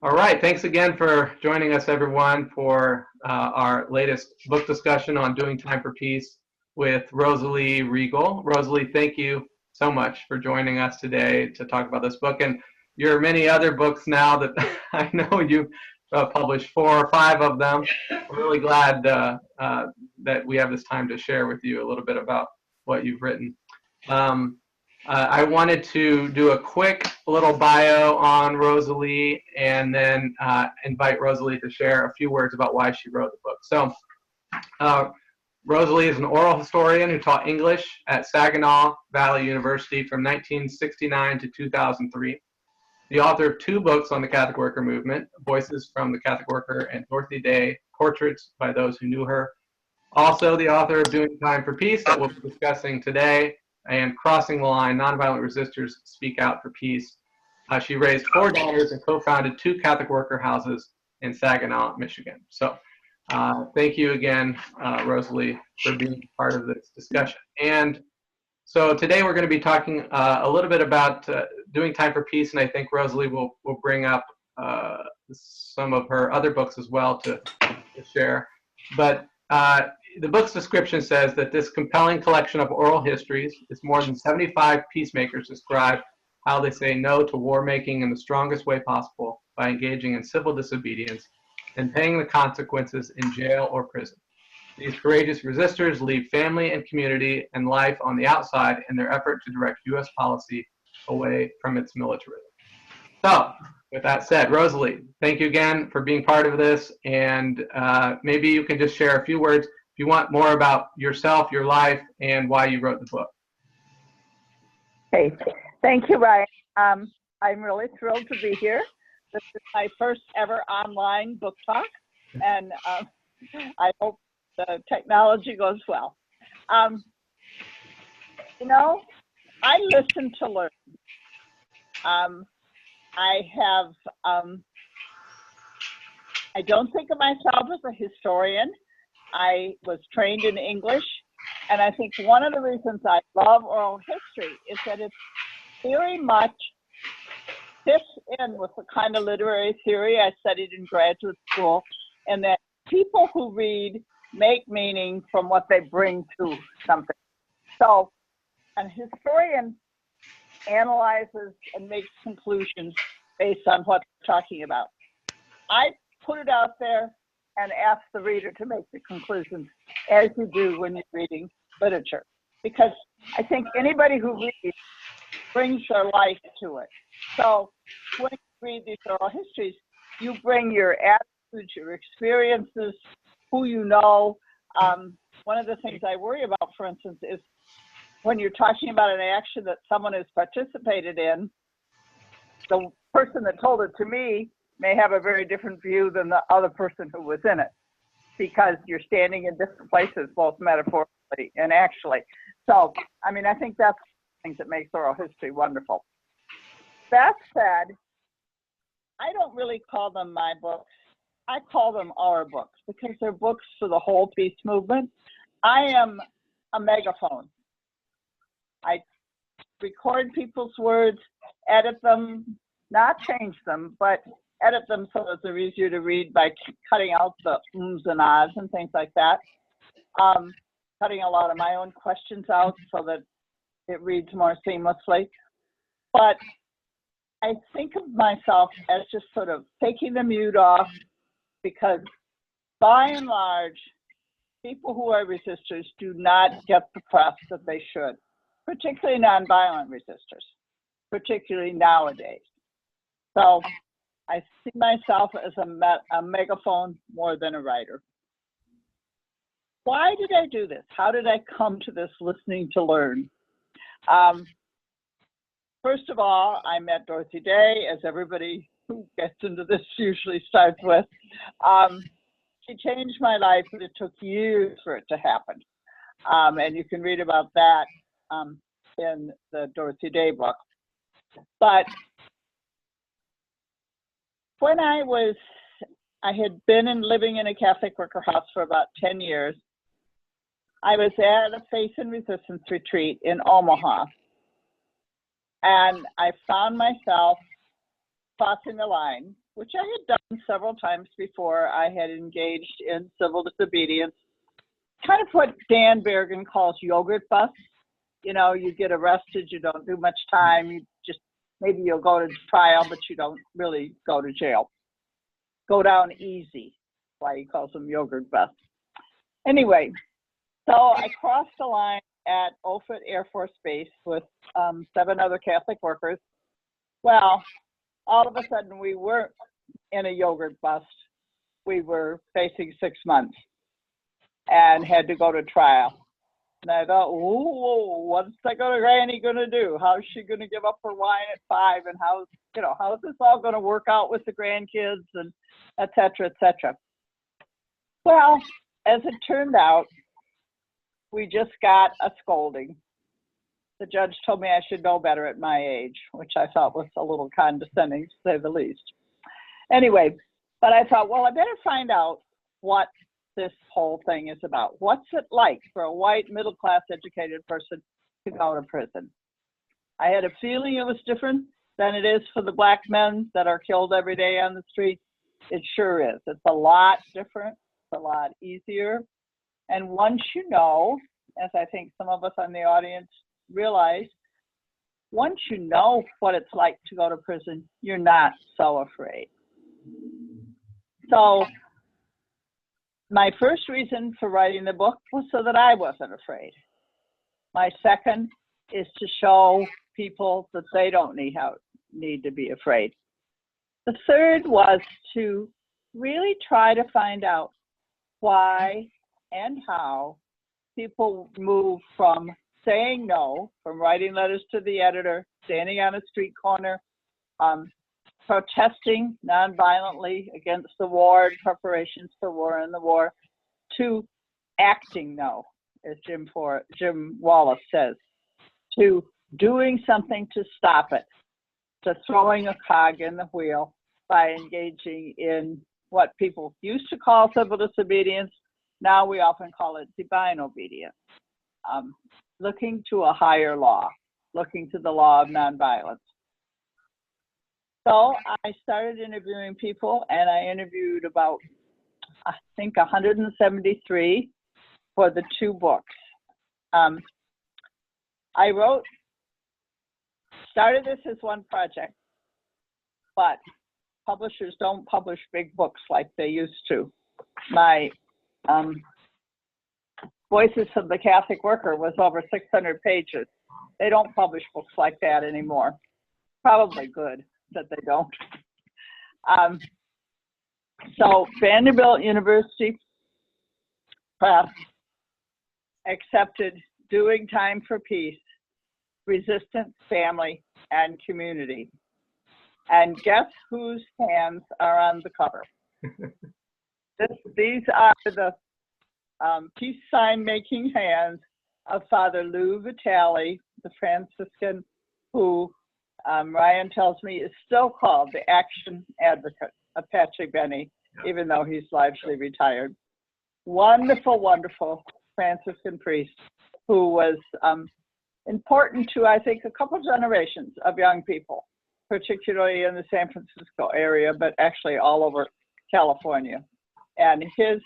All right, thanks again for joining us, everyone, for our latest book discussion on Doing Time for Peace with Rosalie Riegle. Rosalie, thank you so much for joining us today to talk about this book and your many other books now that I know you've published 4 or 5 of them. We're really glad that we have this time to share with you a little bit about what you've written. I wanted to do a quick little bio on Rosalie and then invite Rosalie to share a few words about why she wrote the book. So Rosalie is an oral historian who taught English at Saginaw Valley University from 1969 to 2003. The author of 2 books on the Catholic Worker movement, Voices from the Catholic Worker and Dorothy Day, Portraits by Those Who Knew Her. Also the author of Doing Time for Peace that we'll be discussing today, and Crossing the Line, Nonviolent Resistors Speak Out for Peace. She raised 4 daughters and co-founded 2 Catholic worker houses in Saginaw, Michigan. So thank you again, Rosalie, for being part of this discussion. And so today we're going to be talking a little bit about Doing Time for Peace, and I think Rosalie will bring up some of her other books as well to share. But the book's description says that this compelling collection of oral histories is more than 75 peacemakers describe how they say no to war making in the strongest way possible by engaging in civil disobedience and paying the consequences in jail or prison. These courageous resistors leave family and community and life on the outside in their effort to direct U.S. policy away from its militarism. So, with that said, Rosalie, thank you again for being part of this, and maybe you can just share a few words if you want more about yourself, your life, and why you wrote the book. Hey, thank you, Ryan. I'm really thrilled to be here. This is my first ever online book talk, and I hope the technology goes well. You know, I listen to learn. I don't think of myself as a historian. I was trained in English, and I think one of the reasons I love oral history is that it's very much fits in with the kind of literary theory I studied in graduate school, and that people who read make meaning from what they bring to something. So a historian analyzes and makes conclusions based on what they're talking about. I put it out there and ask the reader to make the conclusions, as you do when you're reading literature. Because I think anybody who reads brings their life to it. So when you read these oral histories, you bring your attitudes, your experiences, who you know. One of the things I worry about, for instance, is when you're talking about an action that someone has participated in, the person that told it to me may have a very different view than the other person who was in it, because you're standing in different places, both metaphorically and actually. So, I mean, I think that's the things that makes oral history wonderful. That said, I don't really call them my books. I call them our books because they're books for the whole peace movement. I am a megaphone. I record people's words, edit them, not change them, but edit them so that they're easier to read by cutting out the ums and ahs and things like that. Cutting a lot of my own questions out so that it reads more seamlessly. But I think of myself as just sort of taking the mute off, because by and large, people who are resistors do not get the press that they should, particularly nonviolent resistors, particularly nowadays. So I see myself as a megaphone more than a writer. Why did I do this? How did I come to this listening to learn? First of all, I met Dorothy Day, as everybody who gets into this usually starts with. She changed my life, but it took years for it to happen. And you can read about that in the Dorothy Day book. But when I had been living in a Catholic worker house for about 10 years. I was at a Faith and Resistance retreat in Omaha. And I found myself crossing the line, which I had done several times before. I had engaged in civil disobedience, kind of what Dan Bergen calls yogurt bus. You know, you get arrested, you don't do much time, you just, maybe you'll go to trial, but you don't really go to jail. Go down easy, why he calls them yogurt bus. Anyway, so I crossed the line at Offutt Air Force Base with 7 other Catholic workers. Well, all of a sudden we weren't in a yogurt bus. We were facing 6 months and had to go to trial. And I thought, ooh, what's that granny gonna do? How's she gonna give up her wine at 5? And how's this all gonna work out with the grandkids, and et cetera, et cetera. Well, as it turned out, we just got a scolding. The judge told me I should know better at my age, which I thought was a little condescending, to say the least. Anyway, but I thought, well, I better find out what this whole thing is about. What's it like for a white, middle-class, educated person to go to prison? I had a feeling it was different than it is for the black men that are killed every day on the street. It sure is. It's a lot different. It's a lot easier. And once you know, as I think some of us on the audience realize, once you know what it's like to go to prison, you're not so afraid. So my first reason for writing the book was so that I wasn't afraid. My second is to show people that they don't need to be afraid. The third was to really try to find out why and how people move from saying no, from writing letters to the editor, standing on a street corner, protesting nonviolently against the war and preparations for war and the war, to acting no, as Jim Wallace says, to doing something to stop it, to throwing a cog in the wheel by engaging in what people used to call civil disobedience. Now we often call it divine obedience, looking to a higher law, looking to the law of nonviolence. So I started interviewing people, and I interviewed about, I think, 173 for the 2 books. I started this as one project, but publishers don't publish big books like they used to. My Voices of the Catholic Worker was over 600 pages. They don't publish books like that anymore. Probably good that they don't. So Vanderbilt University Press accepted Doing Time for Peace, Resistance, Family, and Community. And guess whose hands are on the cover? These are the peace sign making hands of Father Lou Vitale, the Franciscan who Ryan tells me is still called the Action Advocate of Patrick Bene, even though he's largely retired. Wonderful, wonderful Franciscan priest who was important to, I think, a couple generations of young people, particularly in the San Francisco area, but actually all over California. And his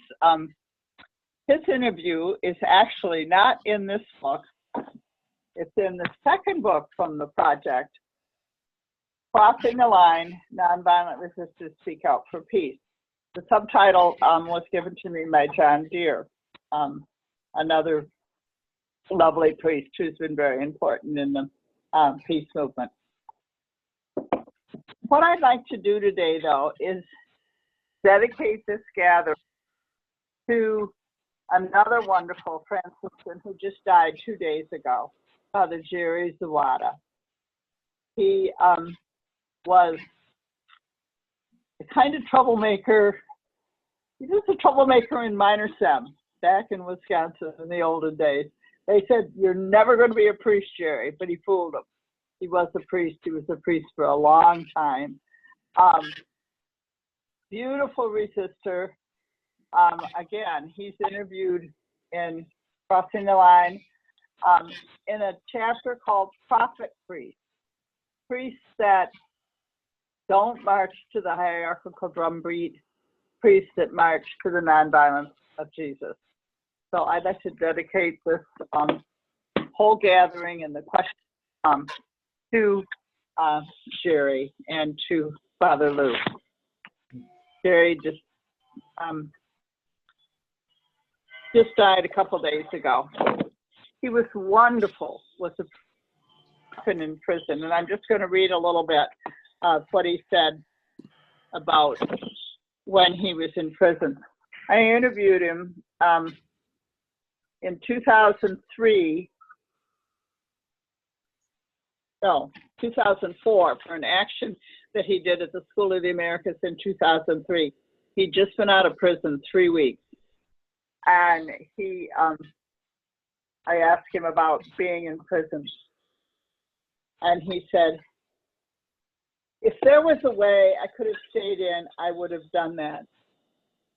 interview is actually not in this book. It's in the second book from the project, Crossing the Line, Nonviolent Resistors Speak Out for Peace. The subtitle was given to me by John Deere, another lovely priest who's been very important in the peace movement. What I'd like to do today, though, is dedicate this gathering to another wonderful Franciscan who just died 2 days ago, Father Jerry Zawada. He was a kind of troublemaker. He was a troublemaker in minor sem back in Wisconsin in the olden days. They said, "You're never going to be a priest, Jerry," but he fooled them. He was a priest. He was a priest for a long time. Beautiful resistor. Again, he's interviewed in Crossing the Line in a chapter called Prophet Priests. Priests that don't march to the hierarchical drumbeat. Priests that march to the nonviolence of Jesus. So I'd like to dedicate this whole gathering and the question to Jerry and to Father Lou. Jerry just died a couple days ago. He was wonderful, was in prison, and I'm just going to read a little bit of what he said about when he was in prison. I interviewed him in 2004 for an action that he did at the School of the Americas in 2003. He'd just been out of prison 3 weeks. And I asked him about being in prison. And he said, if there was a way I could have stayed in, I would have done that.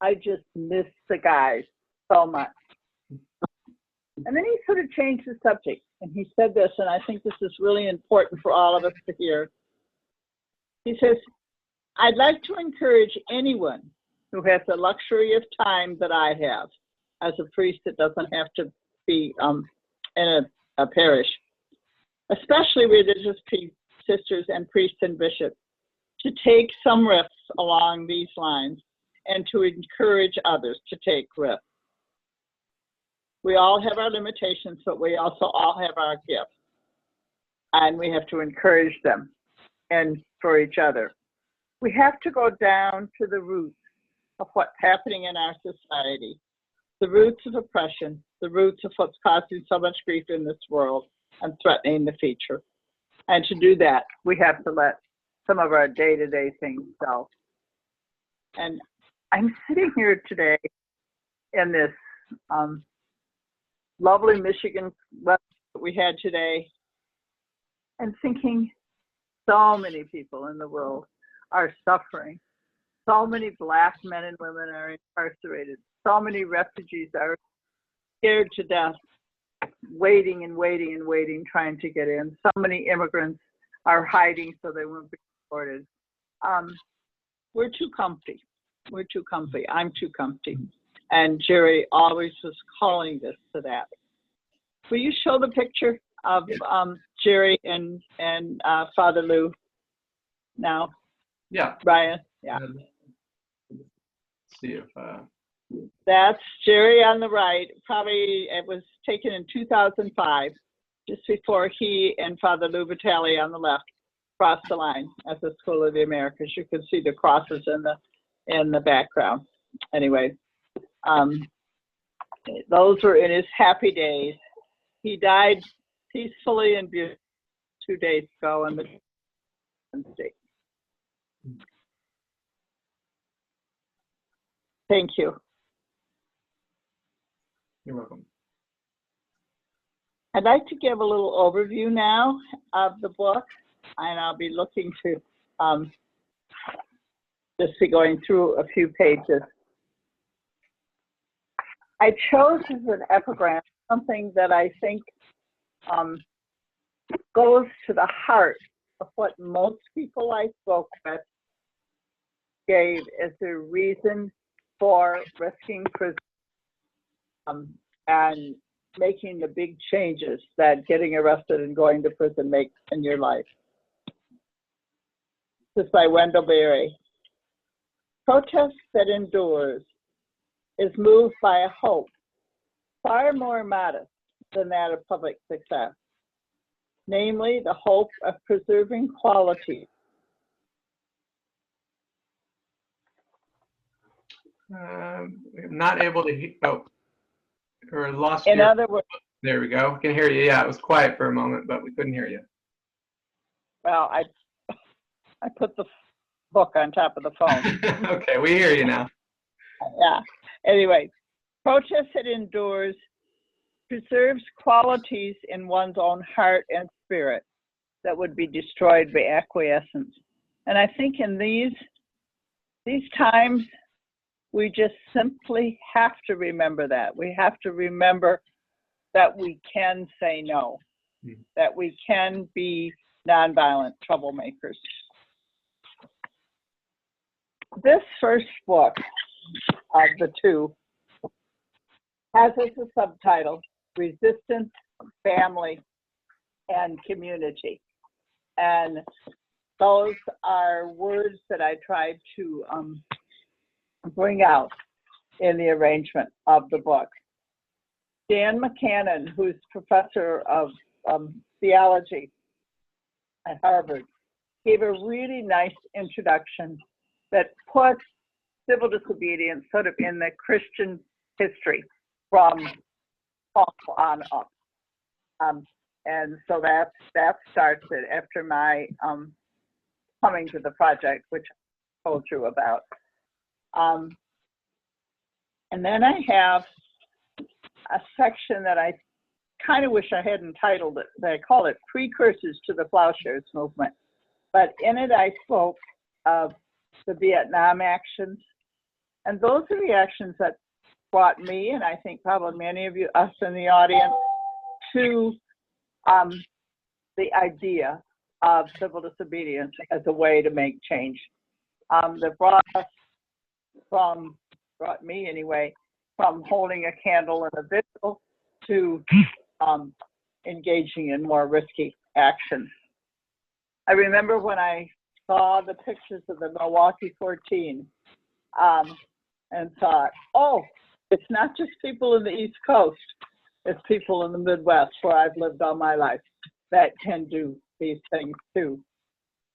I just miss the guys so much. And then he sort of changed the subject. And he said this, and I think this is really important for all of us to hear. He says, I'd like to encourage anyone who has the luxury of time that I have as a priest that doesn't have to be in a parish, especially religious sisters and priests and bishops, to take some risks along these lines and to encourage others to take risks. We all have our limitations, but we also all have our gifts, and we have to encourage them and for each other. We have to go down to the roots of what's happening in our society, the roots of oppression, the roots of what's causing so much grief in this world and threatening the future. And to do that, we have to let some of our day-to-day things go. And I'm sitting here today in this lovely Michigan weather that we had today and thinking so many people in the world are suffering. So many Black men and women are incarcerated. So many refugees are scared to death, waiting and waiting and waiting, trying to get in. So many immigrants are hiding so they won't be deported. We're too comfy. We're too comfy. I'm too comfy. And Jerry always was calling this to that. Will you show the picture of Jerry and Father Lou now? Yeah. Brian? Yeah. Let's see if... That's Jerry on the right. Probably it was taken in 2005, just before he and Father Lou Vitale on the left crossed the line at the School of the Americas. You can see the crosses in the background. Anyway, those were in his happy days. He died peacefully and beautifully 2 days ago in the state. Thank you. You're welcome. I'd like to give a little overview now of the book, and I'll be looking to just be going through a few pages. I chose as an epigram something that I think goes to the heart of what most people I spoke with gave as their reason for risking prison and making the big changes that getting arrested and going to prison makes in your life. This is by Wendell Berry. Protest that endures is moved by a hope far more modest than that of public success, namely the hope of preserving quality. I'm not able to hear. Oh, or lost In your. other words, There we go. Can hear you. Yeah, it was quiet for a moment, but we couldn't hear you. well, I put the book on top of the phone. Okay, we hear you now. Yeah. Anyway, protest that endures preserves qualities in one's own heart and spirit that would be destroyed by acquiescence. And I think in these times, we just simply have to remember that. We have to remember that we can say no, that we can be nonviolent troublemakers. this first book of the two has as a subtitle, Resistance, Family, and Community. And those are words that I tried to bring out in the arrangement of the book. Dan McCannon, who's professor of theology at Harvard, gave a really nice introduction that puts civil disobedience sort of in the Christian history from Paul on up. And so that starts it after my coming to the project, which I told you about. And then I have a section that I kind of wish I hadn't titled it, that I call it Precursors to the Plowshares Movement. But in it, I spoke of the Vietnam actions. And those are the actions that brought me, and I think probably many of you, us in the audience, to the idea of civil disobedience as a way to make change. That brought me anyway, from holding a candle in a vigil to engaging in more risky actions. I remember when I saw the pictures of the Milwaukee 14 and thought, oh, it's not just people in the East Coast, it's people in the Midwest where I've lived all my life that can do these things too.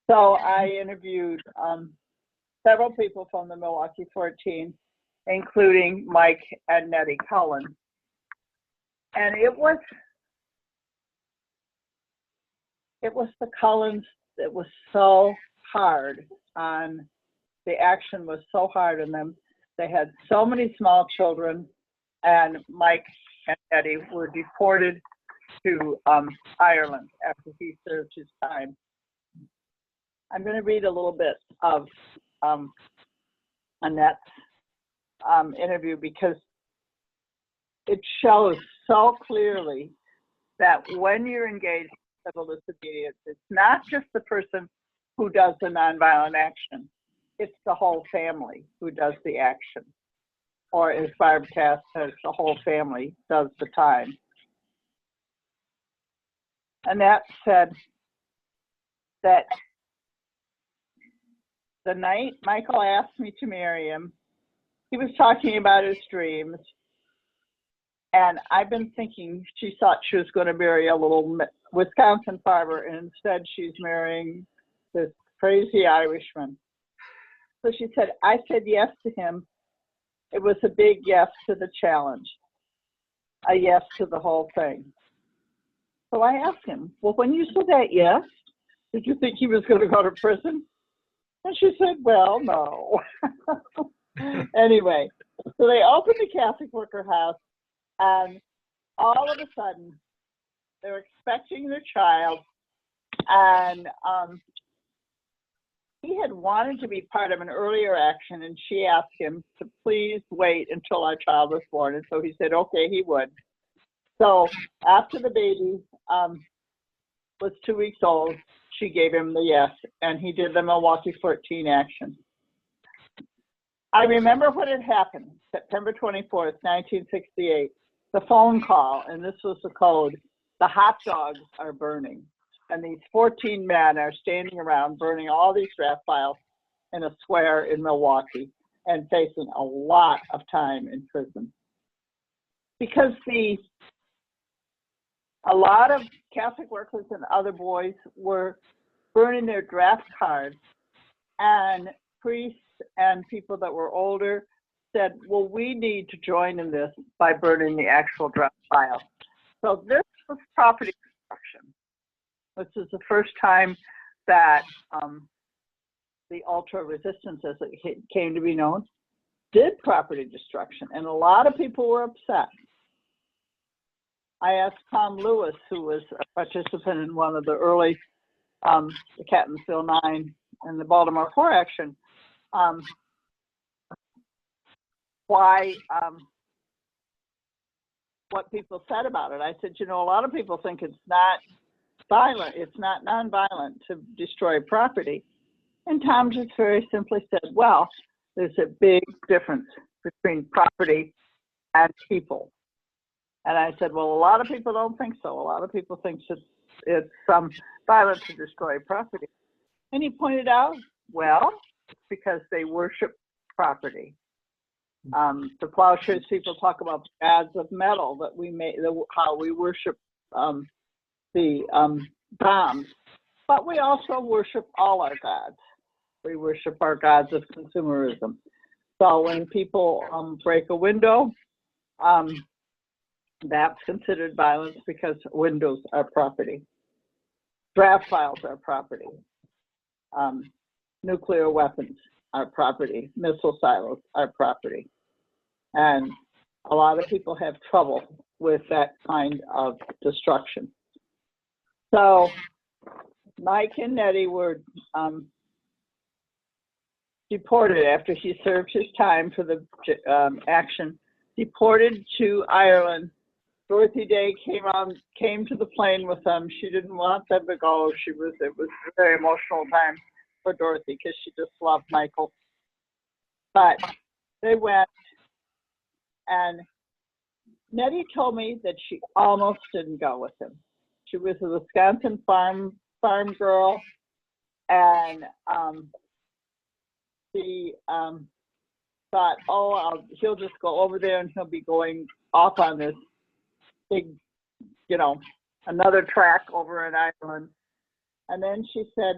So I interviewed several people from the Milwaukee 14, including Mike and Nettie Cullen. And it was the Cullens that was so hard on, the action was so hard on them. They had so many small children, and Mike and Nettie were deported to Ireland after he served his time. I'm going to read a little bit of Annette's interview because it shows so clearly that when you're engaged in civil disobedience, it's not just the person who does the nonviolent action, it's the whole family who does the action. Or as Barb Cass says, the whole family does the time. Annette said that the night Michael asked me to marry him, he was talking about his dreams. And I've been thinking she thought she was going to marry a little Wisconsin farmer, and instead she's marrying this crazy Irishman. So she said, I said yes to him. It was a big yes to the challenge, a yes to the whole thing. So I asked him, well, when you said that yes, did you think he was going to go to prison? And she said, well, no. Anyway, so they opened the Catholic Worker House, and all of a sudden, they're expecting their child, and he had wanted to be part of an earlier action, and she asked him to please wait until our child was born, and so he said, okay, he would. So after the baby was 2 weeks old, she gave him the yes, and he did the Milwaukee 14 action. I remember when it happened, September 24th, 1968, the phone call, and this was the code, the hot dogs are burning. And these 14 men are standing around burning all these draft files in a square in Milwaukee and facing a lot of time in prison. Because a lot of Catholic workers and other boys were burning their draft cards, and priests and people that were older said, well, we need to join in this by burning the actual draft file. So this was property destruction. This is the first time that the ultra resistance, as it came to be known, did property destruction, and a lot of people were upset. I asked Tom Lewis, who was a participant in one of the early, the Catonsville 9 and the Baltimore 4 action, why, what people said about it. I said, you know, a lot of people think it's not violent, it's not nonviolent to destroy property. And Tom just very simply said, well, there's a big difference between property and people. And I said, well, a lot of people don't think so. A lot of people think it's violence to destroy property. And he pointed out, well, because they worship property. The plowshares people talk about gods of metal that we make, how we worship the bombs, but we also worship all our gods. We worship our gods of consumerism. So when people break a window, that's considered violence because windows are property. Draft files are property. Nuclear weapons are property. Missile silos are property. And a lot of people have trouble with that kind of destruction. So Mike and Nettie were deported after he served his time for the action, deported to Ireland. Dorothy Day came to the plane with them. She didn't want them to go. It was a very emotional time for Dorothy because she just loved Michael. But they went, and Nettie told me that she almost didn't go with him. She was a Wisconsin farm girl, and she thought, oh, he'll just go over there and he'll be going off on this big, another track over in Ireland. And then she said,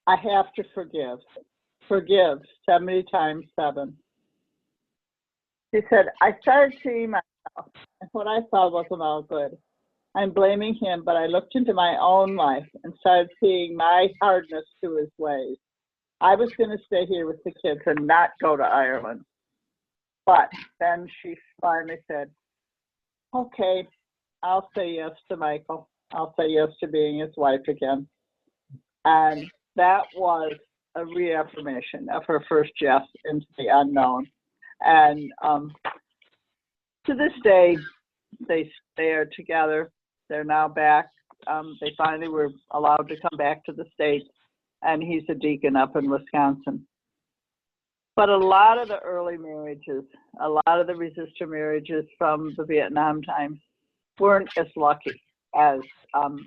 I have to forgive 70 times 7. She said, I started seeing myself, and what I saw wasn't all good. I'm blaming him, but I looked into my own life and started seeing my hardness to his ways. I was going to stay here with the kids and not go to Ireland. But then she finally said, okay, I'll say yes to Michael. I'll say yes to being his wife again. And that was a reaffirmation of her first yes into the unknown. And to this day, they are together. They're now back. They finally were allowed to come back to the States, and he's a deacon up in Wisconsin. But a lot of the early marriages, a lot of the resistor marriages from the Vietnam times weren't as lucky as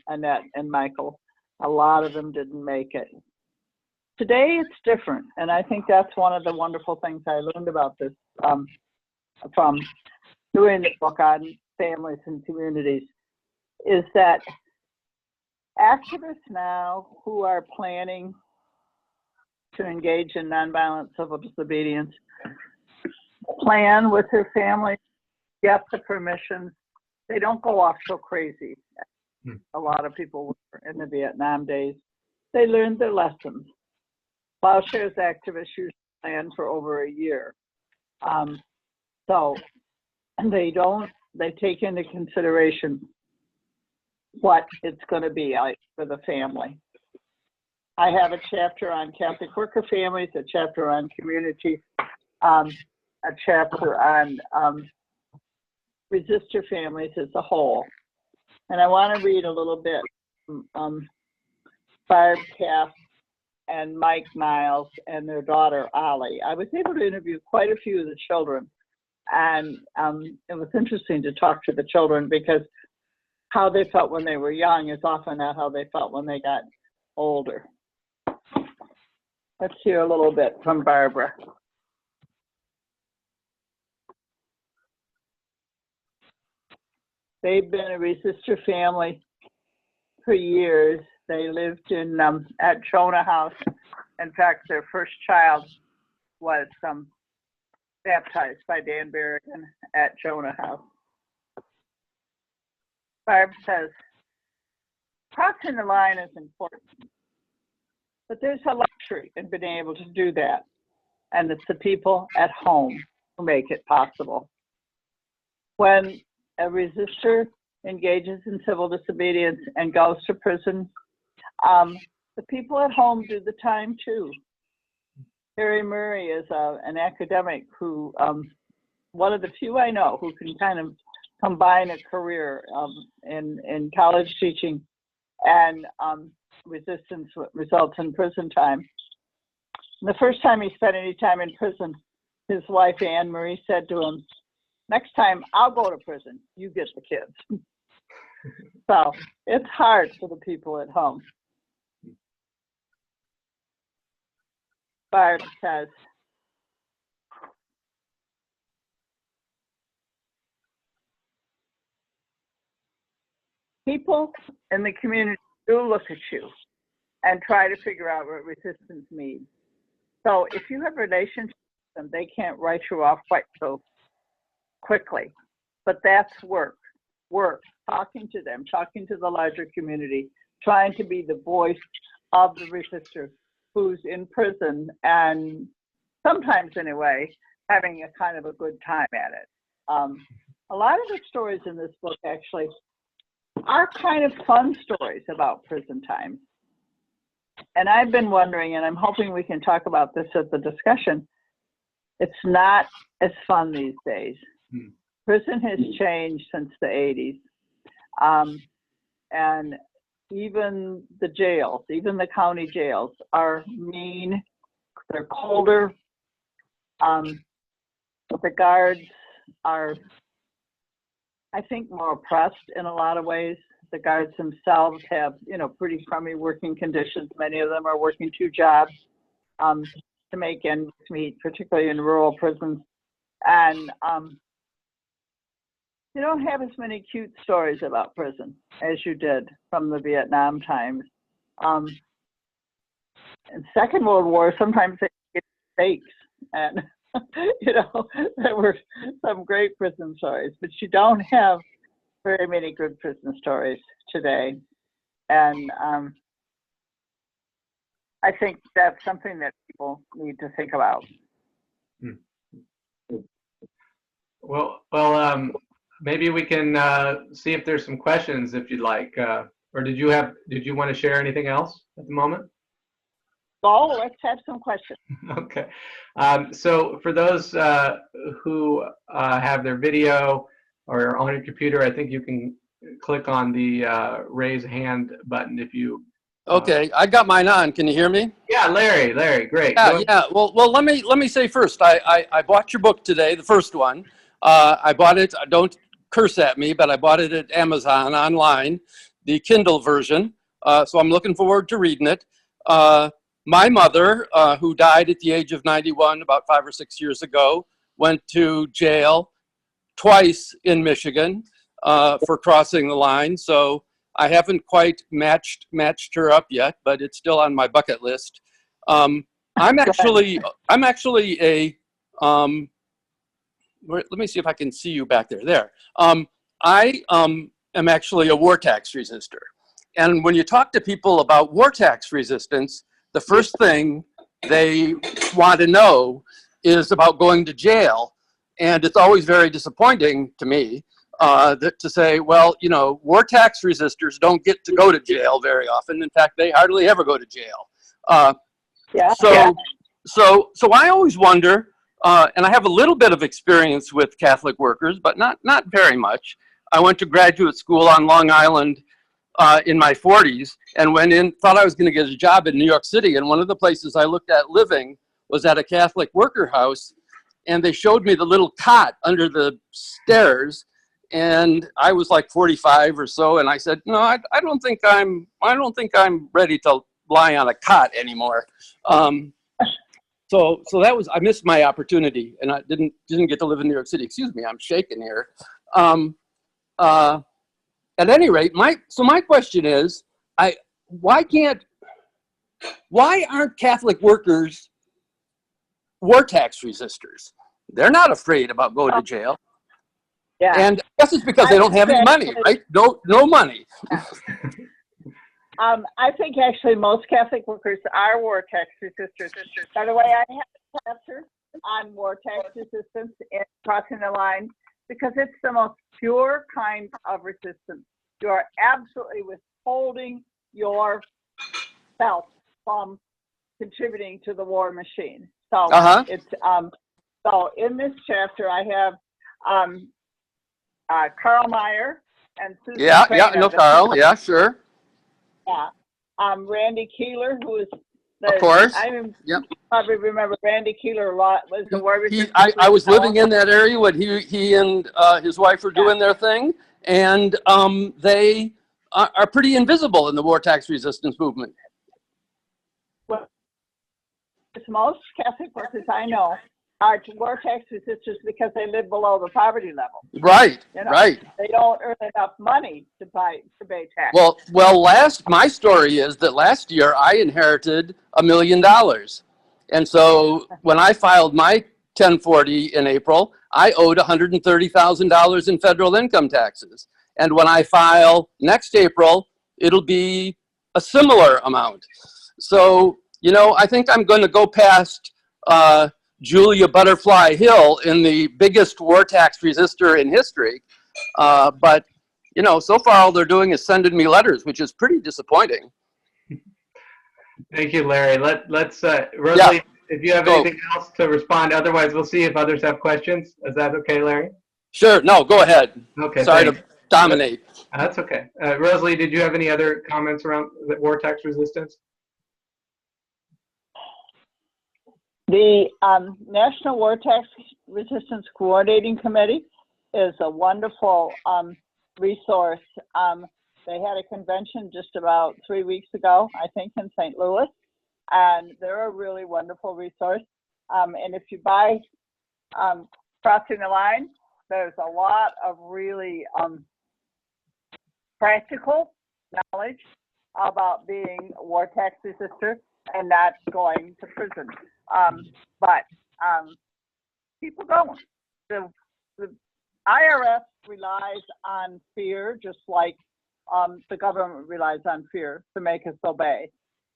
Annette and Michael. A lot of them didn't make it. Today it's different, and I think that's one of the wonderful things I learned about this from doing the book on families and communities, is that activists now who are planning to engage in nonviolent civil disobedience plan with their family, get the permissions. They don't go off so crazy. A lot of people were in the Vietnam days. They learned their lessons. Plowshares activists usually plan for over a year. So they take into consideration what it's going to be like for the family. I have a chapter on Catholic worker families, a chapter on communities, a chapter on resistor families as a whole. And I want to read a little bit from Barb Cass and Mike Niles and their daughter, Ollie. I was able to interview quite a few of the children. And it was interesting to talk to the children because how they felt when they were young is often not how they felt when they got older. Let's hear a little bit from Barbara. They've been a resistor family for years. They lived in at Jonah House. In fact, their first child was baptized by Dan Berrigan at Jonah House. Barb says, crossing the line is important, but there's a luxury in being able to do that, and it's the people at home who make it possible. When a resistor engages in civil disobedience and goes to prison, the people at home do the time too. Harry Murray is an academic who, one of the few I know who can kind of combine a career in college teaching and resistance results in prison time. The first time he spent any time in prison, his wife, Anne Marie, said to him, "Next time I'll go to prison, you get the kids." So it's hard for the people at home. Barb says, people in the community do look at you and try to figure out what resistance means. So if you have relationships with them, they can't write you off quite so quickly. But that's work, talking to them, talking to the larger community, trying to be the voice of the resistor who's in prison and sometimes anyway, having a kind of a good time at it. A lot of the stories in this book actually are kind of fun stories about prison times. And I've been wondering, and I'm hoping we can talk about this at the discussion, it's not as fun these days. Prison has changed since the 80s. And even the jails, even the county jails are mean, they're colder. The guards are, I think, more oppressed in a lot of ways. The guards themselves have, pretty crummy working conditions. Many of them are working 2 jobs to make ends meet, particularly in rural prisons. And you don't have as many cute stories about prison as you did from the Vietnam times. In Second World War, sometimes they get fakes, and there were some great prison stories, but you don't have very many good prison stories today. And I think that's something that people need to think about. Well, maybe we can see if there's some questions if you'd like, or did you want to share anything else at the moment? Oh, let's have some questions. Okay. So for those who have their video or on your computer, I think you can click on the raise hand button if you. Okay, I got mine on. Can you hear me? Yeah, Larry, great. Yeah. Well, let me say first, I bought your book today, the first one. I bought it. Don't curse at me, but I bought it at Amazon online, the Kindle version. So I'm looking forward to reading it. My mother, who died at the age of 91 about 5 or 6 years ago, went to jail twice in Michigan for crossing the line. So I haven't quite matched her up yet, but it's still on my bucket list. I'm actually a let me see if I can see you back there. There. I am actually a war tax resistor. And when you talk to people about war tax resistance, the first thing they want to know is about going to jail. And it's always very disappointing to me to say, well, war tax resistors don't get to go to jail very often. In fact, they hardly ever go to jail. So I always wonder, and I have a little bit of experience with Catholic workers, but not very much. I went to graduate school on Long Island in my 40s and went in, thought I was going to get a job in New York City. And one of the places I looked at living was at a Catholic worker house. And they showed me the little cot under the stairs. And I was like 45 or so. And I said, no, I don't think I'm ready to lie on a cot anymore. So that was, I missed my opportunity, and I didn't get to live in New York City. Excuse me, I'm shaking here. At any rate, my question is, why aren't Catholic workers war tax resistors? They're not afraid about going to jail. Yeah. And I guess it's because they don't have any money, right? No money. Yeah. I think actually most Catholic workers are war tax resistors. By the way, I have a chapter on war tax resistance and crossing the line because it's the most pure kind of resistance. You are absolutely withholding yourself from contributing to the war machine. So it's so in this chapter I have Carl Meyer and Susan Yeah, Craner, no, Carl. Yeah, sure. Yeah. Randy Keeler, who is Of course. You probably remember Randy Keeler a lot. Was the war resistance? I was living in that area when he and his wife were doing their thing, and they are pretty invisible in the war tax resistance movement. Well, most Catholic workers I know are war tax resistors because they live below the poverty level. Right, You know, right. They don't earn enough money to pay tax. Well, my story is that last year I inherited $1 million. And so when I filed my 1040 in April, I owed $130,000 in federal income taxes. And when I file next April, it'll be a similar amount. So, you know, I think I'm going to go past Julia Butterfly Hill in the biggest war tax resistor in history. But, you know, so far all they're doing is sending me letters, which is pretty disappointing. Thank you, Larry. Let's Rosalie, if you have anything else to respond, otherwise we'll see if others have questions. Is that okay, Larry? Sure. No, go ahead. Okay. Sorry thanks. to dominate. That's okay. Rosalie, did you have any other comments around the war tax resistance? The National War Tax Resistance Coordinating Committee is a wonderful resource. They had a convention just about 3 weeks ago, I think, in St. Louis, and they're a really wonderful resource. And if you buy Crossing the Line, there's a lot of really practical knowledge about being a war tax resistor and not going to prison. But people don't. The IRS relies on fear, just like the government relies on fear to make us obey.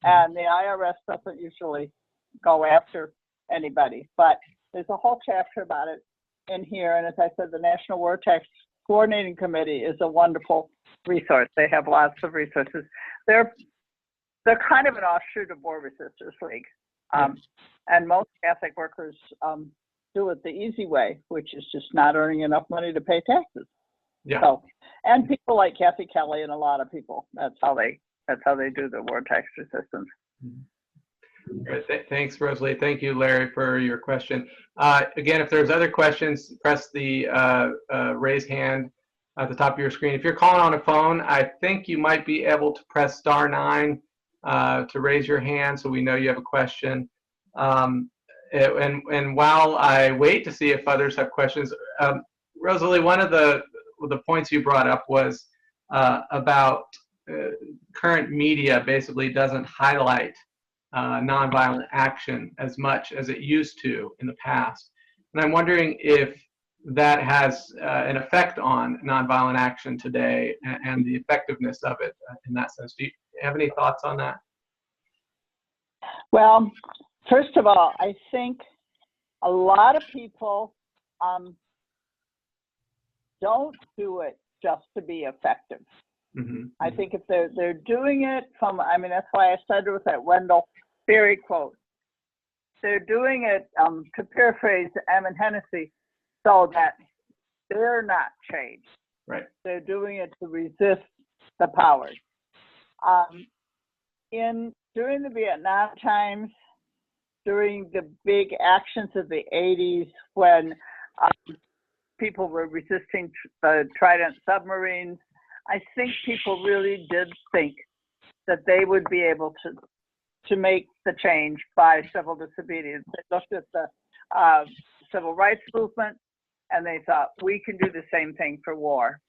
And the IRS doesn't usually go after anybody. But there's a whole chapter about it in here. And as I said, the National War Tax Coordinating Committee is a wonderful resource. They have lots of resources. They're kind of an offshoot of War Resisters League. And most Catholic workers do it the easy way, which is just not earning enough money to pay taxes. Yeah. So, and people like Kathy Kelly and a lot of people, that's how they do the war tax resistance. Great. Thanks, Rosalie. Thank you, Larry, for your question. Again, if there's other questions, press the raise hand at the top of your screen. If you're calling on a phone, I think you might be able to press *9 to raise your hand so we know you have a question. And while I wait to see if others have questions, Rosalie, one of the points you brought up was about current media basically doesn't highlight nonviolent action as much as it used to in the past. And I'm wondering if that has an effect on nonviolent action today and the effectiveness of it in that sense. Do you have any thoughts on that? Well, first of all, I think a lot of people don't do it just to be effective. Mm-hmm. I think if they're doing it from, I mean, that's why I started with that Wendell Berry quote. They're doing it, to paraphrase Eamon Hennessy, so that they're not changed. Right. They're doing it to resist the powers. During the Vietnam times, during the big actions of the 80s when people were resisting the Trident submarines, I think people really did think that they would be able to make the change by civil disobedience. They looked at the civil rights movement and they thought, we can do the same thing for war.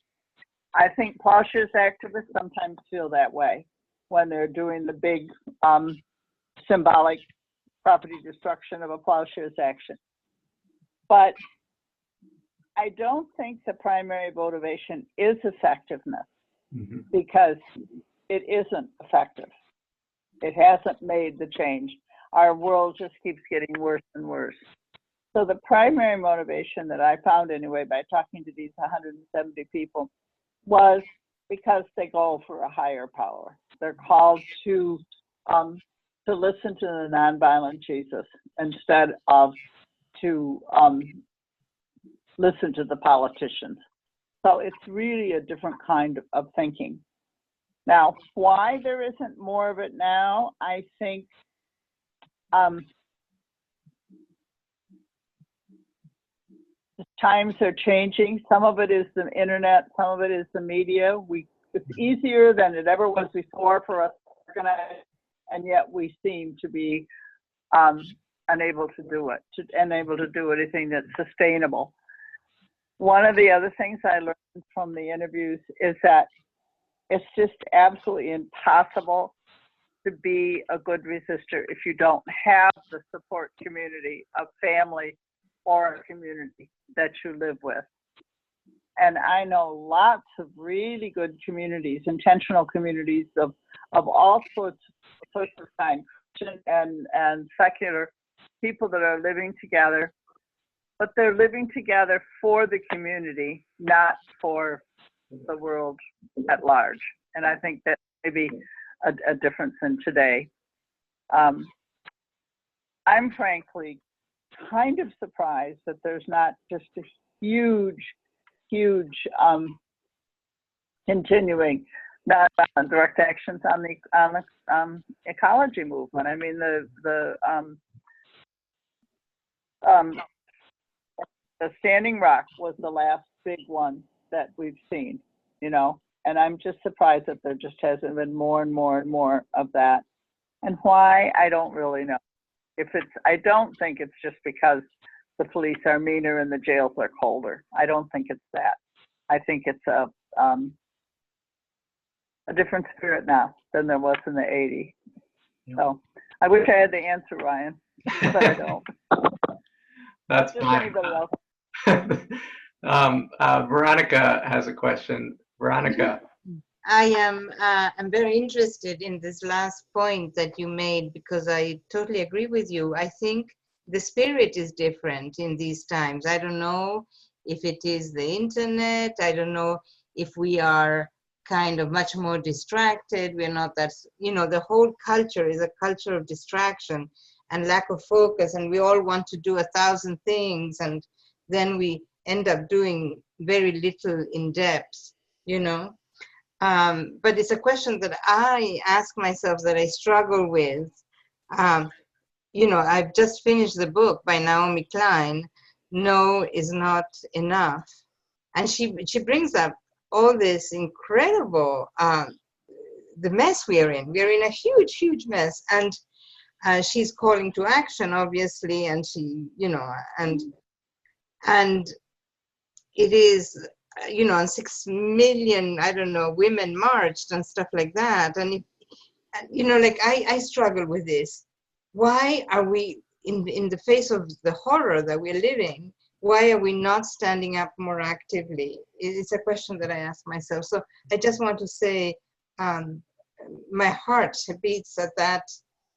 I think Plowshares activists sometimes feel that way when they're doing the big symbolic property destruction of a Plowshares action. But I don't think the primary motivation is effectiveness, because it isn't effective. It hasn't made the change. Our world just keeps getting worse and worse. So the primary motivation that I found anyway by talking to these 170 people was because they go for a higher power. They're called to listen to the nonviolent Jesus instead of to listen to the politicians. So it's really a different kind of thinking. Now, why there isn't more of it now, I think The times are changing. Some of it is the internet, some of it is the media. It's easier than it ever was before for us to organize, and yet we seem to be unable to do it, unable to do anything that's sustainable. One of the other things I learned from the interviews is that it's just absolutely impossible to be a good resistor if you don't have the support community of family or a community that you live with. And I know lots of really good communities, intentional communities of all sorts of kinds, and secular people that are living together, but they're living together for the community, not for the world at large. And I think that may be a difference in today. I'm frankly kind of surprised that there's not just a huge continuing direct actions on the ecology movement. I mean, the Standing Rock was the last big one that we've seen, you know, and I'm just surprised that there just hasn't been more and more and more of that. And why, I don't really know. I don't think it's just because the police are meaner and the jails are colder. I don't think it's that. I think it's a different spirit now than there was in the 80s. Yeah. So I wish I had the answer, Ryan, but I don't. That's fine. Veronica has a question. Veronica. I'm very interested in this last point that you made, because I totally agree with you. I think the spirit is different in these times. I don't know if it is the internet. I don't know if we are kind of much more distracted. We're not that, you know, the whole culture is a culture of distraction and lack of focus, and we all want to do 1,000 things, and then we end up doing very little in depth, you know. But it's a question that I ask myself, that I struggle with. You know, I've just finished the book by Naomi Klein, No is Not Enough. And she brings up all this incredible, the mess we are in. We are in a huge, huge mess. And she's calling to action, obviously, and she, you know, and it is, you know, 6 million, I don't know, women marched and stuff like that. And, you know, like I struggle with this. Why are we, in the face of the horror that we're living, why are we not standing up more actively? It's a question that I ask myself. So I just want to say, my heart beats at that,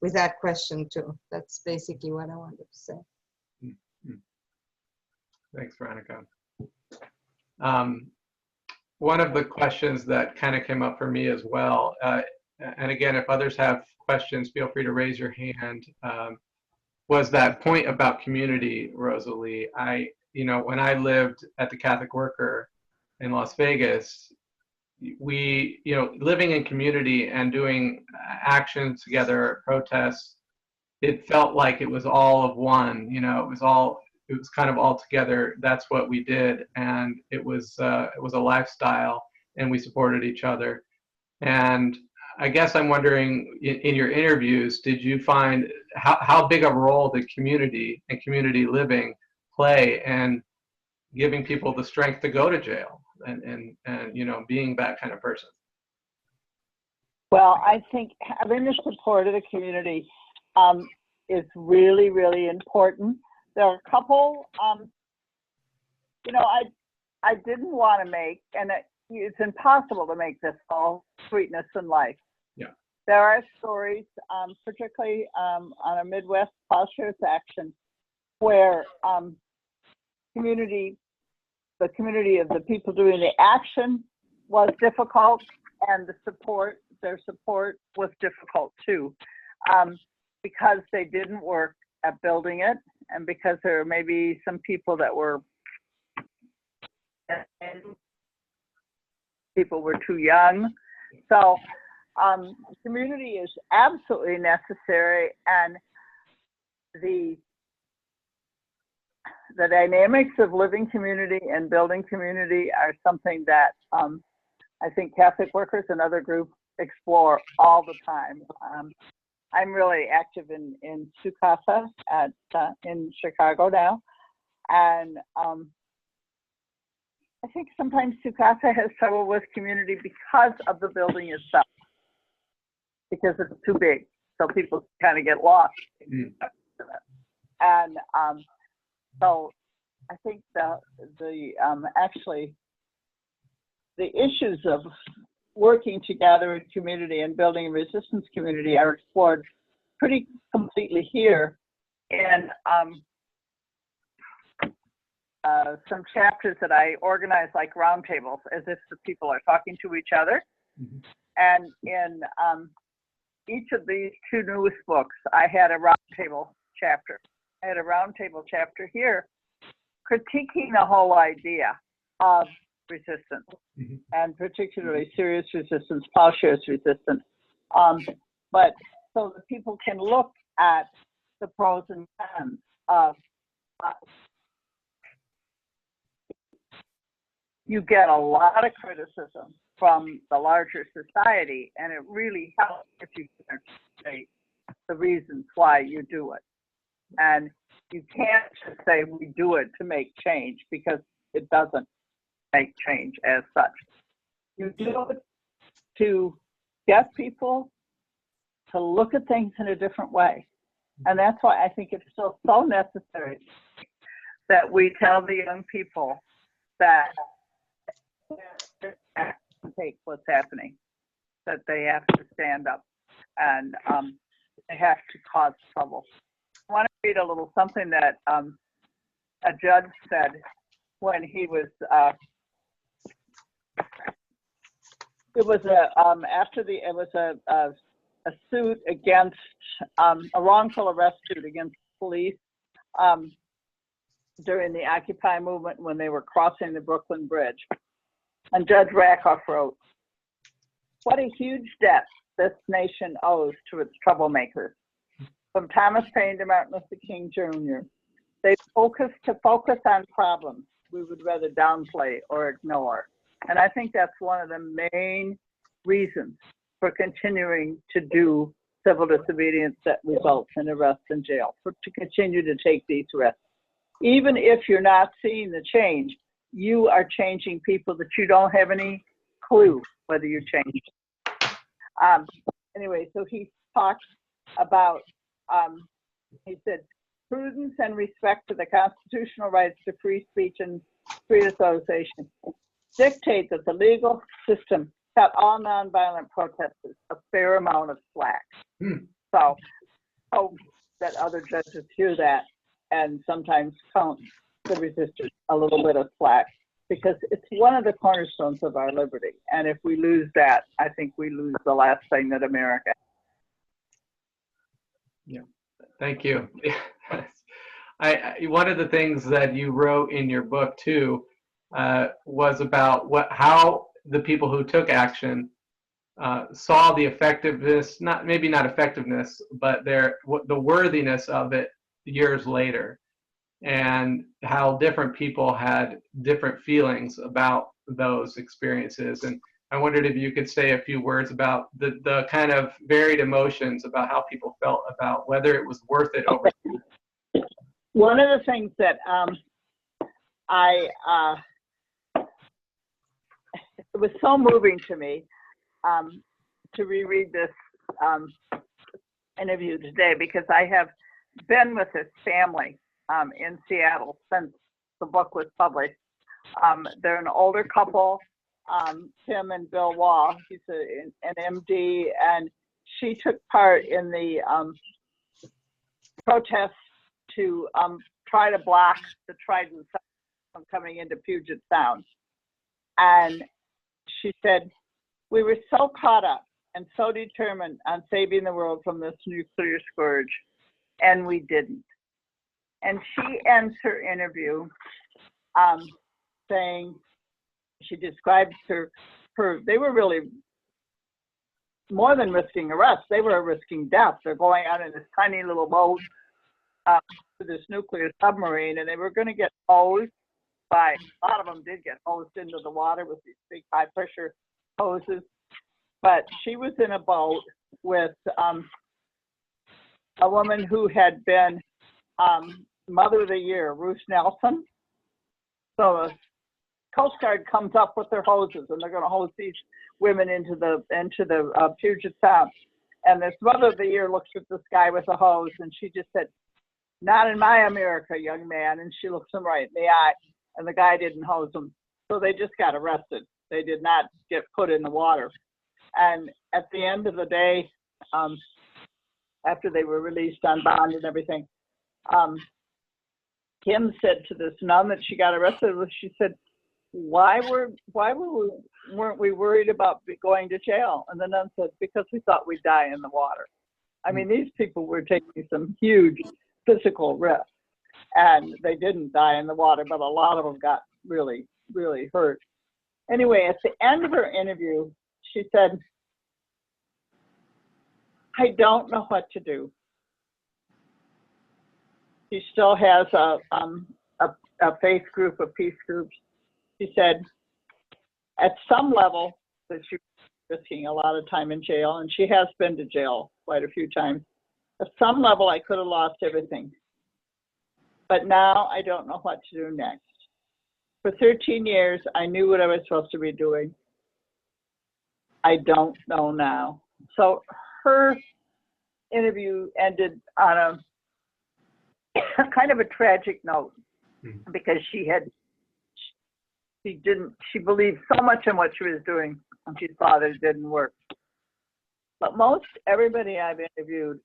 with that question too. That's basically what I wanted to say. Thanks, Veronica. One of the questions that kind of came up for me as well, and again, if others have questions, feel free to raise your hand, was that point about community, Rosalie. You know, when I lived at the Catholic Worker in Las Vegas, we, you know, living in community and doing actions together, protests, it felt like it was all of one, you know, it was kind of all together. That's what we did, and it was a lifestyle, and we supported each other. And I guess I'm wondering, in your interviews, did you find how big a role did community and community living play in giving people the strength to go to jail and you know, being that kind of person? Well, I think having the support of the community is really, really important. There are a couple, you know, I didn't want to make, and it's impossible to make this all sweetness in life. Yeah. There are stories, particularly on a Midwest Posthumous Action, where the community of the people doing the action was difficult, and their support was difficult too, because they didn't work at building it, and because there may be some people that were too young. So community is absolutely necessary, and the dynamics of living community and building community are something that I think Catholic workers and other groups explore all the time. I'm really active in Sukasa in Chicago now, and I think sometimes Sukasa has trouble with community because of the building itself, because it's too big, so people kind of get lost. And so I think actually the issues of working together in community and building a resistance community are explored pretty completely here. And some chapters that I organize, like roundtables, as if the people are talking to each other. And in each of these two newest books, I had a roundtable chapter. I had a roundtable chapter here critiquing the whole idea of resistance, and particularly serious resistance, plowshares resistance. But so that people can look at the pros and cons of you get a lot of criticism from the larger society, and it really helps if you can articulate the reasons why you do it. And you can't just say we do it to make change, because it doesn't make change as such. You do it to get people to look at things in a different way. And that's why I think it's so necessary that we tell the young people that take what's happening, that they have to stand up, and they have to cause trouble. I want to read a little something that a judge said when he was it was a suit against a wrongful arrest suit against police during the Occupy movement when they were crossing the Brooklyn Bridge. And Judge Rakoff wrote, "What a huge debt this nation owes to its troublemakers. From Thomas Paine to Martin Luther King Jr., they focus on problems we would rather downplay or ignore." And I think that's one of the main reasons for continuing to do civil disobedience that results in arrest and jail, to continue to take these risks. Even if you're not seeing the change, you are changing people that you don't have any clue whether you're changing. Anyway, so he talks about, he said, prudence and respect for the constitutional rights to free speech and free association dictate that the legal system cut all nonviolent protesters a fair amount of slack. So hope that other judges hear that and sometimes count the resistors a little bit of slack, because it's one of the cornerstones of our liberty. And if we lose that, I think we lose the last thing that America has. Yeah, thank you. One of the things that you wrote in your book too was about how the people who took action saw the effectiveness, maybe not effectiveness, but the worthiness of it years later, and how different people had different feelings about those experiences. And I wondered if you could say a few words about the kind of varied emotions about how people felt about whether it was worth it over. One of the things that it was so moving to me to reread this interview today, because I have been with this family in Seattle since the book was published. They're an older couple, Tim and Bill Waugh. He's an MD, and she took part in the protests to try to block the Trident from coming into Puget Sound. And she said, "We were so caught up and so determined on saving the world from this nuclear scourge, and we didn't." And she ends her interview saying, she describes they were really more than risking arrest, they were risking death. They're going out in this tiny little boat to this nuclear submarine, and they were going to get hosed by, a lot of them did get hosed into the water with these big high pressure hoses. But she was in a boat with a woman who had been Mother of the Year, Ruth Nelson. So the Coast Guard comes up with their hoses, and they're going to hose these women into the Puget Sound. And this Mother of the Year looks at this guy with a hose, and she just said, "Not in my America, young man." And she looks him right in the eye, and the guy didn't hose him. So they just got arrested. They did not get put in the water. And at the end of the day, after they were released on bond and everything, Kim said to this nun that she got arrested with, she said, weren't we worried about going to jail? And the nun said, because we thought we'd die in the water. I mean, these people were taking some huge physical risks, and they didn't die in the water, but a lot of them got really, really hurt. Anyway, at the end of her interview, she said, "I don't know what to do." She still has a faith group, a peace groups. She said, at some level, that she's risking a lot of time in jail, and she has been to jail quite a few times. At some level, I could have lost everything. But now I don't know what to do next. For 13 years, I knew what I was supposed to be doing. I don't know now. So her interview ended on a kind of a tragic note, because she believed so much in what she was doing, and she saw that it didn't work. But most everybody I've interviewed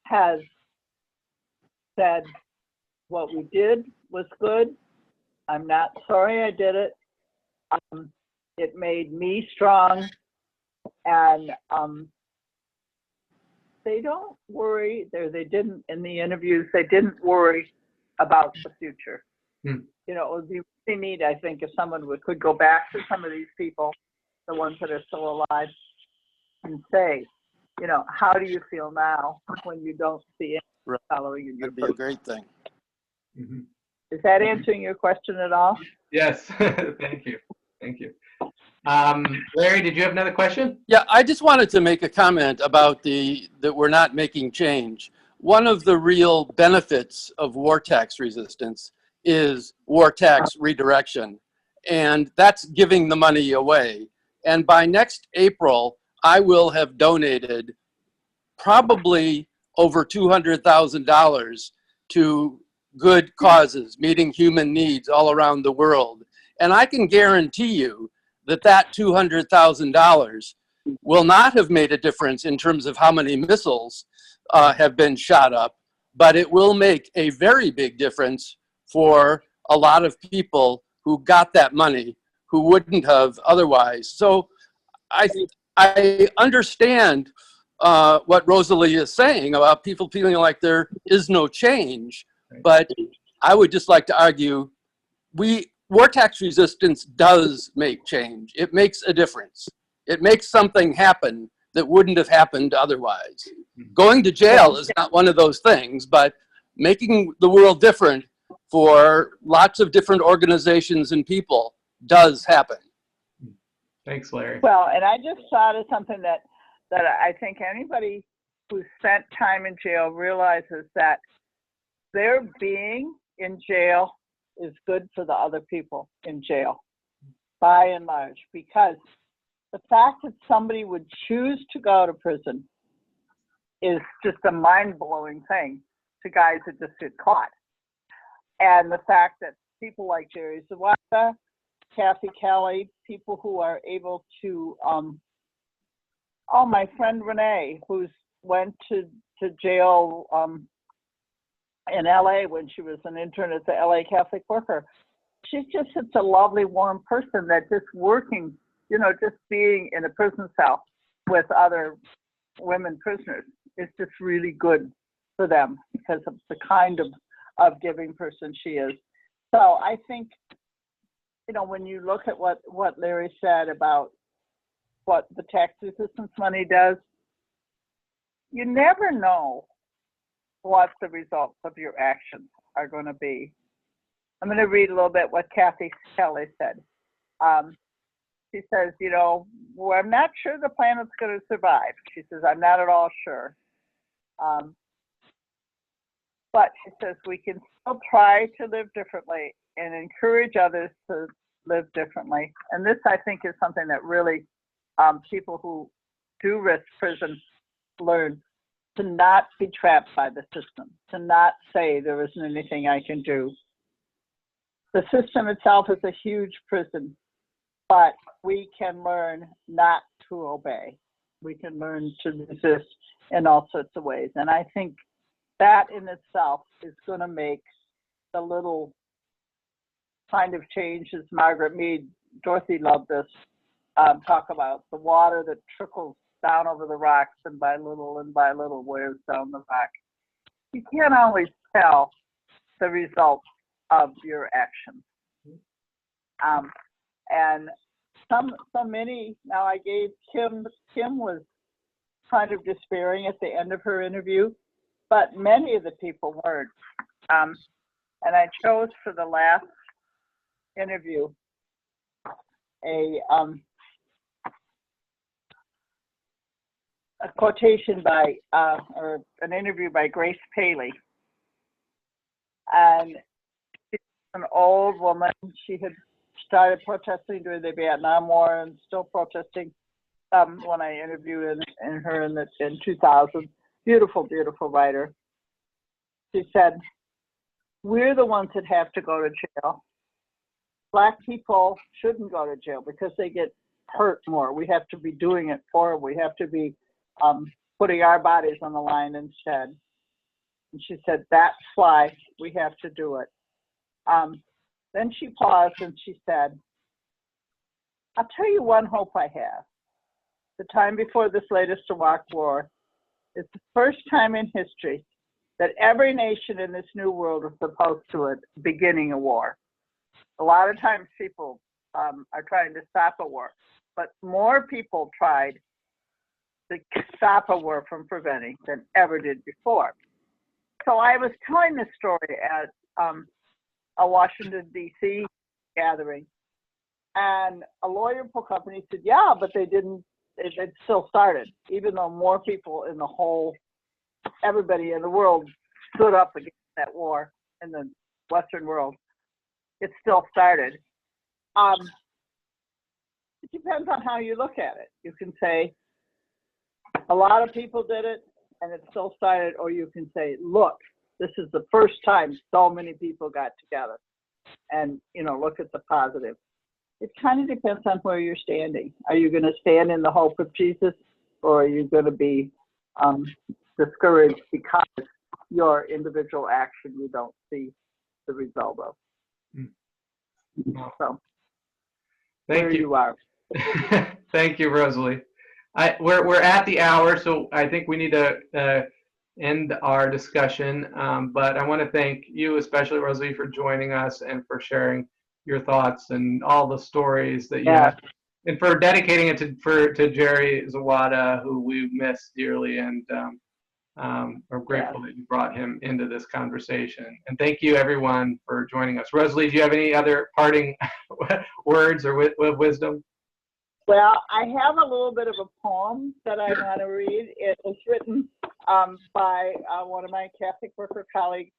has said what we did was good. I'm not sorry I did it. It made me strong, and they don't worry. They didn't, in the interviews, they didn't worry about the future. You know, it would be really neat, I think, if someone could go back to some of these people, the ones that are still alive, and say, you know, how do you feel now when you don't see any following in your That'd be a great thing. Is that answering your question at all? Yes, thank you. Thank you. Larry, did you have another question? Yeah, I just wanted to make a comment about that we're not making change. One of the real benefits of war tax resistance is war tax redirection, and that's giving the money away. And by next April, I will have donated probably over $200,000 to good causes, meeting human needs all around the world. And I can guarantee you that that $200,000 will not have made a difference in terms of how many missiles have been shot up, but it will make a very big difference for a lot of people who got that money who wouldn't have otherwise. So I understand what Rosalie is saying about people feeling like there is no change, but I would just like to argue war tax resistance does make change. It makes a difference. It makes something happen that wouldn't have happened otherwise. Going to jail is not one of those things, but making the world different for lots of different organizations and people does happen. Thanks, Larry. Well, and I just thought of something that I think anybody who spent time in jail realizes, that their being in jail is good for the other people in jail, by and large, because the fact that somebody would choose to go to prison is just a mind-blowing thing to guys that just get caught. And the fact that people like Jerry Zawada, Kathy Kelly, people who are able to, my friend Renee, who's went to jail in LA when she was an intern at the LA Catholic Worker. She's just such a lovely, warm person that just working, you know, just being in a prison cell with other women prisoners is just really good for them because of the kind of giving person she is. So I think, you know, when you look at what Larry said about what the tax resistance money does, you never know what the results of your actions are going to be. I'm going to read a little bit what Kathy Kelly said. She says, you know, well, I'm not sure the planet's going to survive. She says, I'm not at all sure. But she says we can still try to live differently and encourage others to live differently. And this, I think, is something that really people who do risk prison learn, to not be trapped by the system, to not say there isn't anything I can do. The system itself is a huge prison, but we can learn not to obey. We can learn to resist in all sorts of ways. And I think that in itself is going to make the little kind of changes Margaret Mead, Dorothy loved this, talk about the water that trickles down over the rocks and by little wears down the rock. You can't always tell the results of your actions. And many, now I gave Kim was kind of despairing at the end of her interview, but many of the people weren't. And I chose for the last interview a quotation by, or an interview by Grace Paley. And she's an old woman. She had started protesting during the Vietnam War and still protesting when I interviewed her in 2000. Beautiful, beautiful writer. She said, we're the ones that have to go to jail. Black people shouldn't go to jail because they get hurt more. We have to be doing it for them. We have to be putting our bodies on the line instead. And she said, that's why we have to do it. Then she paused and she said, I'll tell you one hope I have. The time before this latest Iraq war is the first time in history that every nation in this new world is supposed to beginning a war. A lot of times people are trying to stop a war, but more people tried to stop a war from preventing than ever did before. So I was telling this story at a Washington, D.C. gathering, and a lawyer company said, yeah, but they didn't, it still started, even though more people in the whole, everybody in the world stood up against that war in the Western world. It still started. It depends on how you look at it. You can say a lot of people did it and it still started, or you can say, look, this is the first time so many people got together, and look at the positive. It kind of depends on where you're standing. Are you going to stand in the hope of Jesus, or are you going to be discouraged because your individual action you don't see the result of? So Thank you. You are. Thank you, Rosalie. We're at the hour, so I think we need to end our discussion. But I want to thank you, especially Rosalie, for joining us and for sharing your thoughts and all the stories that you have, and for dedicating it to Jerry Zawada, who we miss dearly, and are grateful that you brought him into this conversation. And thank you, everyone, for joining us. Rosalie, do you have any other parting words or wisdom? Well, I have a little bit of a poem that I want to read. It was written by one of my Catholic worker colleagues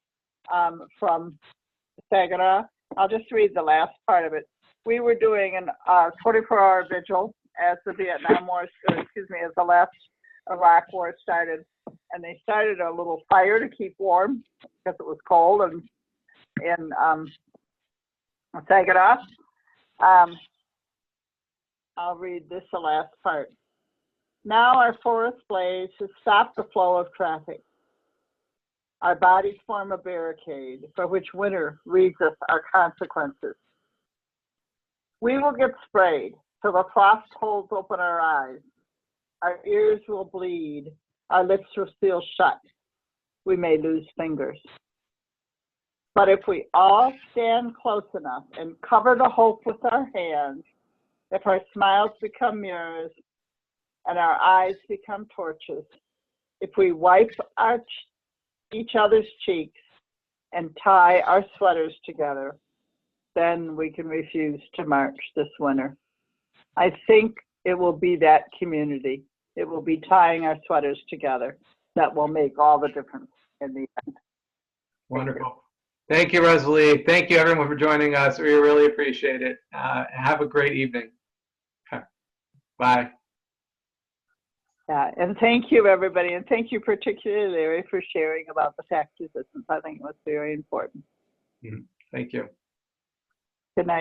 from Saginaw. I'll just read the last part of it. We were doing a 24-hour vigil as the Vietnam War, as the last Iraq War started, and they started a little fire to keep warm because it was cold and in Saginaw. I'll read this, the last part. Now our forest blaze has stopped the flow of traffic. Our bodies form a barricade for which winter reads us our consequences. We will get sprayed till the frost holds open our eyes. Our ears will bleed. Our lips will seal shut. We may lose fingers. But if we all stand close enough and cover the hope with our hands, if our smiles become mirrors and our eyes become torches, if we wipe our each other's cheeks and tie our sweaters together, then we can refuse to march this winter. I think it will be that community. It will be tying our sweaters together that will make all the difference in the end. Wonderful. Thank you, Rosalie. Thank you, everyone, for joining us. We really appreciate it. Have a great evening. Okay. Bye. Yeah, and thank you, everybody, and thank you particularly, Larry, for sharing about the tax resistance. I think it was very important. Thank you. Good night.